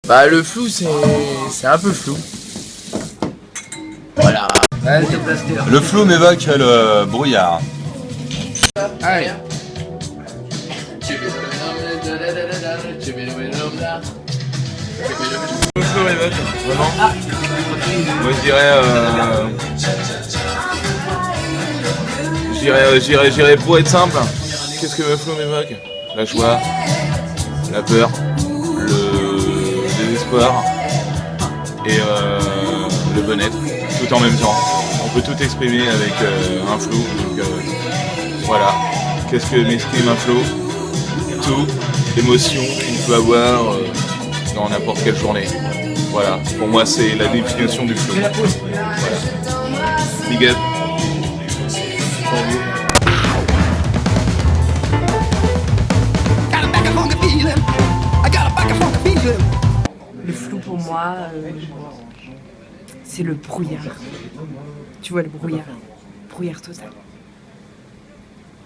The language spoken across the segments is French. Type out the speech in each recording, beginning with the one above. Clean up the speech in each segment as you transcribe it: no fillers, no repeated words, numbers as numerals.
Bah le flou c'est un peu flou. Voilà. Le flou m'évoque le brouillard. Allez. Le flou m'évoque, vraiment. Moi je dirais pour être simple. Qu'est-ce que le flou m'évoque? La joie, la peur, le désespoir et le bien-être, tout en même temps. On peut tout exprimer avec un flou. Donc, voilà. Qu'est-ce que m'exprime un flou? Tout, l'émotion qu'il peut avoir dans n'importe quelle journée. Voilà. Pour moi, c'est la définition du flou. Voilà. Big up. Pour vous. Le flou pour moi, c'est le brouillard. Tu vois le brouillard. Brouillard total.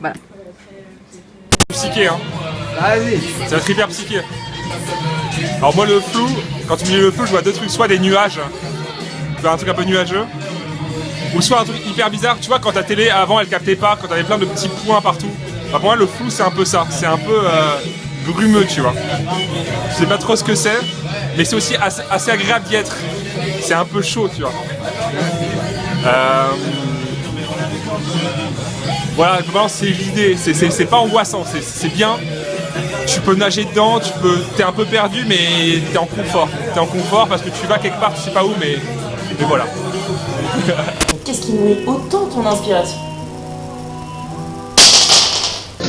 Voilà. Psyché, hein. Vas-y. C'est un hyper psyché. Alors moi le flou, quand tu me dis le flou, je vois deux trucs, soit des nuages, tu vois un truc un peu nuageux, ou soit un truc hyper bizarre, tu vois quand ta télé avant elle captait pas, quand t'avais plein de petits points partout. Bah, pour moi le flou c'est un peu ça, c'est un peu brumeux, tu vois. Je sais pas trop ce que c'est, mais c'est aussi assez agréable d'y être. C'est un peu chaud, tu vois. Voilà, globalement c'est l'idée, c'est pas angoissant, c'est bien. Tu peux nager dedans, t'es un peu perdu, mais t'es en confort. T'es en confort parce que tu vas quelque part, tu sais pas où, mais voilà. Qu'est-ce qui nourrit autant ton inspiration?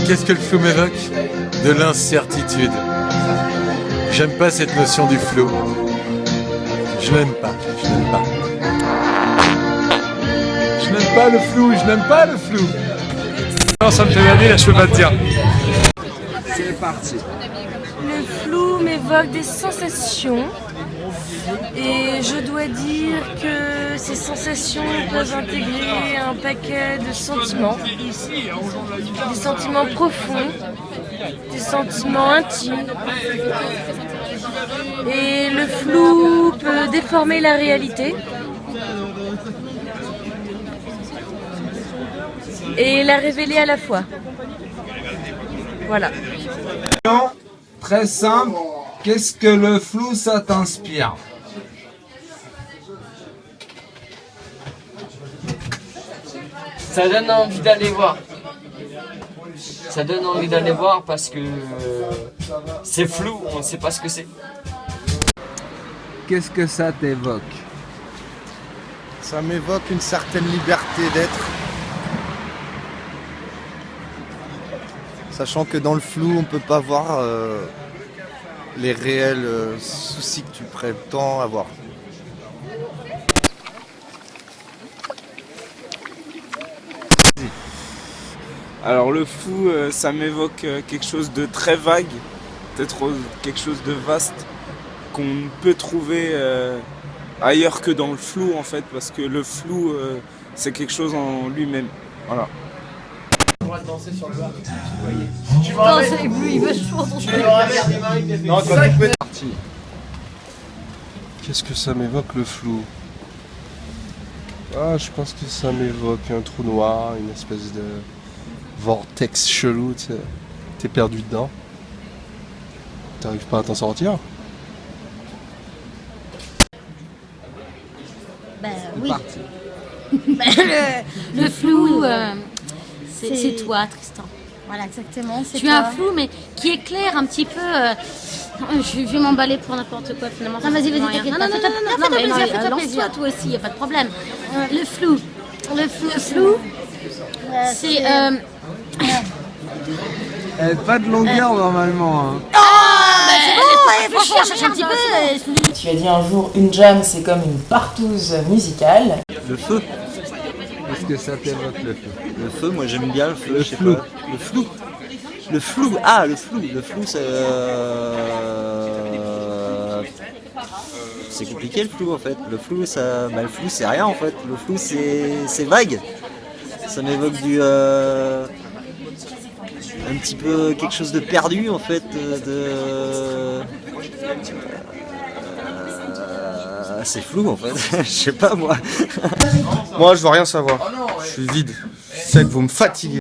Qu'est-ce que le flou m'évoque? De l'incertitude. J'aime pas cette notion du flou. Je n'aime pas, je n'aime pas. Je n'aime pas le flou, je n'aime pas le flou. Non, ça me fait bader, là je peux pas te dire. C'est parti. Le flou m'évoque des sensations et je dois dire que ces sensations peuvent intégrer un paquet de sentiments, des sentiments profonds, des sentiments intimes. Et le flou peut déformer la réalité et la révéler à la fois. Voilà. Très simple, qu'est-ce que le flou ça t'inspire? Ça donne envie d'aller voir. Ça donne envie d'aller voir parce que c'est flou, on ne sait pas ce que c'est. Qu'est-ce que ça t'évoque? Ça m'évoque une certaine liberté d'être. Sachant que dans le flou, on peut pas voir les réels soucis que tu prétends avoir. Alors le flou, ça m'évoque quelque chose de très vague, peut-être quelque chose de vaste qu'on peut trouver ailleurs que dans le flou en fait, parce que le flou c'est quelque chose en lui-même. Voilà. Danser sur le bar. Tu vas danser avec lui, il va chaud. Non, quand tu peux être parti. Qu'est-ce que ça m'évoque le flou? Ah, je pense que ça m'évoque un trou noir, une espèce de vortex chelou, tu sais. T'es perdu dedans. T'arrives pas à t'en sortir. Bah oui. le flou, c'est toi, Tristan. Voilà, exactement. Tu as un flou, mais qui éclaire un petit peu. Je vais m'emballer pour n'importe quoi finalement. Ah, vas-y, t'inquiète pas. Non, mais lance-toi toi aussi, y a pas de problème. Le flou, c'est. Pas de longueur normalement. Hein. C'est bon, franchement, cherche un petit peu. Tu as dit un jour, une jam, c'est comme une partouze musicale. Le feu. Qu'est-ce que ça t'évoque le feu? Le feu, moi j'aime bien le feu. Le flou. Pas. Le flou. Le flou. Ah, le flou. Le flou, c'est compliqué le flou en fait. Le flou, le flou c'est rien en fait. Le flou c'est vague. Ça m'évoque un petit peu quelque chose de perdu en fait, c'est flou en fait, je sais pas moi. Moi je veux rien savoir, je suis vide, c'est que vous me fatiguez.